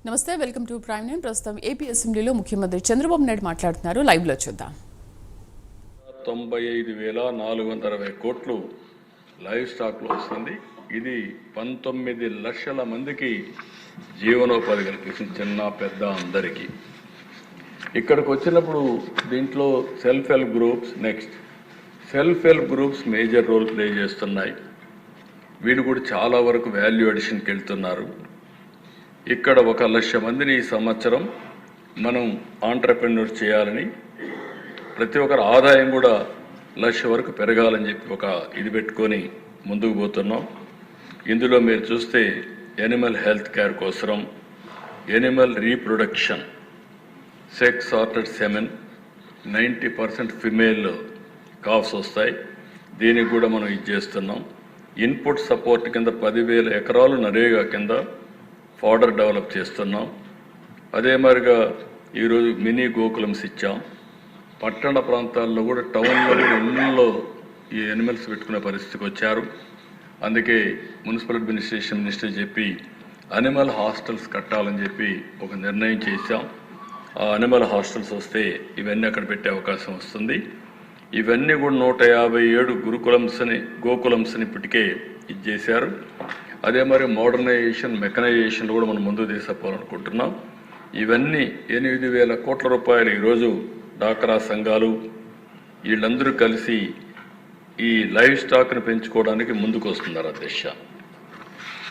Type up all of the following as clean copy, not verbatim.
నమస్తే, welcome to prime nine. ప్రస్తుతం AP అసెంబ్లీలో ముఖ్యమంత్రి చంద్రబాబు నాయుడు మాట్లాడుతున్నారు. లైవ్ లో చూద్దాం. 95,460 కోట్లు లైవ్ స్టాక్ లో వస్తుంది. ఇది 19 లక్షల మందికి జీవనోపాధి కల్పిస్తుంది, చిన్న పెద్ద అందరికీ. ఇక్కడికి వచ్చినప్పుడు దీంట్లో self help groups major role play చేస్తున్నాయి. వీళ్ళు కూడా చాలా వరకు వాల్యూ అడిషన్కి వెళ్తున్నారు. ఇక్కడ 1 లక్ష మందిని ఈ సంవత్సరం మనం ఆంటర్‌ప్రెన్యూర్ చేయాలని, ప్రతి ఒక్కరి ఆదాయం కూడా 1 లక్ష వరకు పెరగాలని చెప్పి ఒక ఇది పెట్టుకొని ముందుకు పోతున్నాం. ఇందులో మీరు చూస్తే ఎనిమల్ హెల్త్ కేర్ కోసం, Animal reproduction, sex sorted semen, 90% female calves వస్తాయి. దీనికి కూడా మనం ఇది చేస్తున్నాం. ఇన్పుట్ సపోర్ట్ కింద 10,000 ఎకరాలు నరేగా కింద ఫాడర్ డెవలప్ చేస్తున్నాం. అదే మరిగా ఈరోజు మినీ గోకులమ్స్ ఇచ్చాం. పట్టణ ప్రాంతాల్లో కూడా, టౌన్లో కూడా ఇళ్ళల్లో ఈ ఎనిమల్స్ పెట్టుకునే పరిస్థితికి వచ్చారు. అందుకే మున్సిపల్ అడ్మినిస్ట్రేషన్ మినిస్టర్ చెప్పి అనిమల్ హాస్టల్స్ కట్టాలని చెప్పి ఒక నిర్ణయం చేశాం. ఆ అనిమల్ హాస్టల్స్ వస్తే ఇవన్నీ అక్కడ పెట్టే అవకాశం వస్తుంది. ఇవన్నీ కూడా 157 గోకులమ్స్ని ఇప్పటికే ఇది చేశారు. అదే మరి మోడర్నైజేషన్, మెకనైజేషన్ కూడా మనం ముందుకు తీసుకుపోవాలనుకుంటున్నాం. ఇవన్నీ 8,000 కోట్ల రూపాయలు ఈరోజు డాక్రా సంఘాలు వీళ్ళందరూ కలిసి ఈ లైవ్ స్టాక్ని పెంచుకోవడానికి ముందుకు వస్తున్నారు అధ్యక్ష.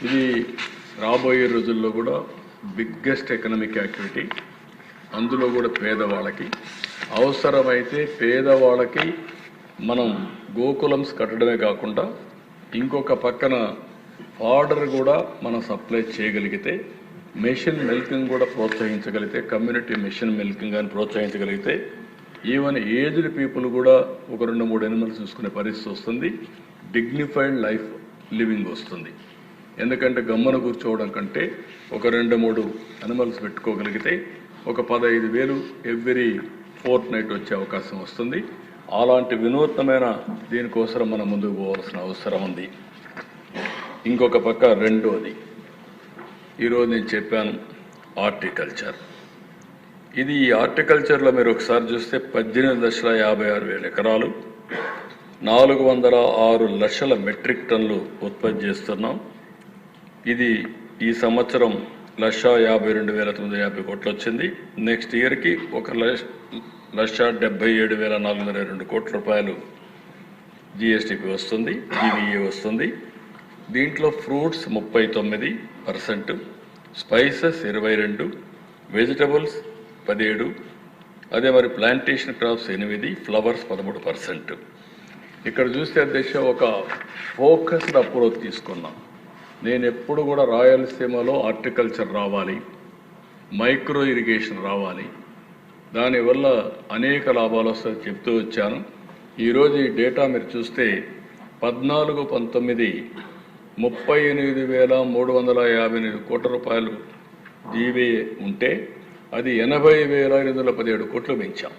ఇది రాబోయే రోజుల్లో కూడా బిగ్గెస్ట్ ఎకనామిక్ యాక్టివిటీ. అందులో కూడా పేదవాళ్ళకి అవసరమైతే పేదవాళ్ళకి మనం గోకులమ్స్ కట్టడమే కాకుండా ఇంకొక పక్కన ఫాడర్ కూడా మనం సప్లై చేయగలిగితే, మెషిన్ మిల్కింగ్ కూడా ప్రోత్సహించగలిగితే, కమ్యూనిటీ మెషిన్ మిల్కింగ్ అని ప్రోత్సహించగలిగితే ఈవెన్ ఏజ్డ్ పీపుల్ కూడా ఒక 2-3 ఎనిమల్స్ చూసుకునే పరిస్థితి వస్తుంది. డిగ్నిఫైడ్ లైఫ్ లివింగ్ వస్తుంది. ఎందుకంటే గమ్మన కూర్చోవడం కంటే ఒక 2-3 ఎనిమల్స్ పెట్టుకోగలిగితే ఒక 15,000 ఎవ్రీ ఫోర్త్ నైట్ వచ్చే అవకాశం వస్తుంది. అలాంటి వినూత్నమైన దీనికోసం మనం ముందుకు పోవాల్సిన అవసరం ఉంది. ఇంకొక పక్క రెండోది, ఈరోజు నేను చెప్పాను హార్టికల్చర్. ఇది ఈ హార్టికల్చర్లో మీరు ఒకసారి చూస్తే 18,56,000 ఎకరాలు, 406 లక్షల మెట్రిక్ టన్నులు ఉత్పత్తి చేస్తున్నాం. ఇది ఈ సంవత్సరం 1,52,950 కోట్లు వచ్చింది. నెక్స్ట్ ఇయర్కి 1,77,422 కోట్ల రూపాయలు జిఎస్టిపి వస్తుంది, జీవీఏ వస్తుంది. దీంట్లో ఫ్రూట్స్ 39%, స్పైసెస్ 22%, వెజిటబుల్స్ 17%, అదే మరి ప్లాంటేషన్ క్రాప్స్ 8%, ఫ్లవర్స్ 13%. ఇక్కడ చూస్తే అధ్యక్ష ఒక ఫోకస్డ్ అప్రోచ్ తీసుకున్నాం. నేను ఎప్పుడు కూడా రాయలసీమలో హార్టికల్చర్ రావాలి, మైక్రో ఇరిగేషన్ రావాలి, దానివల్ల అనేక లాభాలు వస్తాయని చెప్తూ వచ్చాను. ఈరోజు ఈ డేటా మీరు చూస్తే 14-19 38,358 కోట్ల రూపాయలు జీవీఏ ఉంటే అది 80,817 కోట్లు పెంచాం.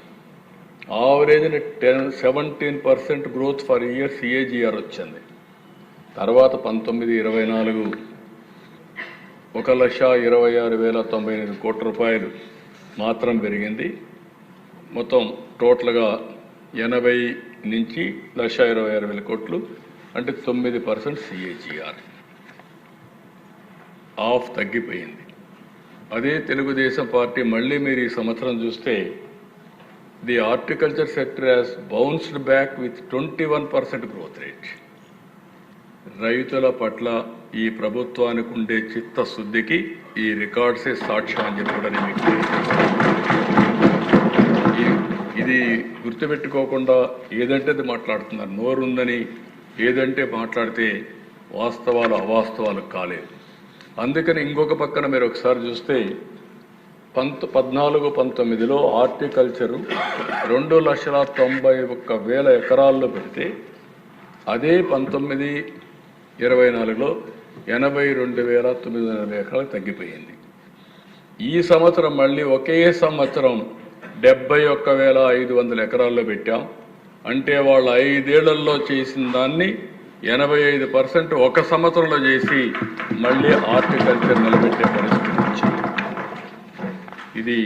ఆవరేజ్ని 17% గ్రోత్ ఫర్ ఇయర్ సిఏజిఆర్ వచ్చింది. తర్వాత 19-24 1,26,098 కోట్ల రూపాయలు మాత్రం పెరిగింది. మొత్తం టోటల్గా 80 నుంచి 1,26,000 కోట్లు, అంటే 9% సిఏజిఆర్ ఆఫ్ తగ్గిపోయింది. అదే తెలుగుదేశం పార్టీ మళ్ళీ మీరు ఈ సంవత్సరం చూస్తే the horticulture sector has bounced back with 21% growth rate. రైతుల పట్ల ఈ ప్రభుత్వానికి ఉండే చిత్తశుద్ధికి ఈ రికార్డ్సే సాక్ష్యం అని చెప్పి కూడా నేను మీకు ఇది గుర్తుపెట్టుకోకుండా ఏదంటే అది మాట్లాడుతున్నారు. నోరుందని ఏదంటే మాట్లాడితే వాస్తవాలు అవాస్తవాలు కాలేదు. అందుకని ఇంకొక పక్కన మీరు ఒకసారి చూస్తే 14-19లో హార్టికల్చరు 2,91,000 ఎకరాల్లో పెడితే అదే 19-24లో 82,900 ఎకరాలు తగ్గిపోయింది. ఈ సంవత్సరం మళ్ళీ ఒకే సంవత్సరం 71,500 ఎకరాల్లో పెట్టాం. అంటే వాళ్ళు 5 ఏళ్లలో చేసిన దాన్ని 85% ఒక సంవత్సరంలో చేసి మళ్ళీ హార్టికల్చర్ నిలబెట్టే పరిస్థితి వచ్చింది. ఇది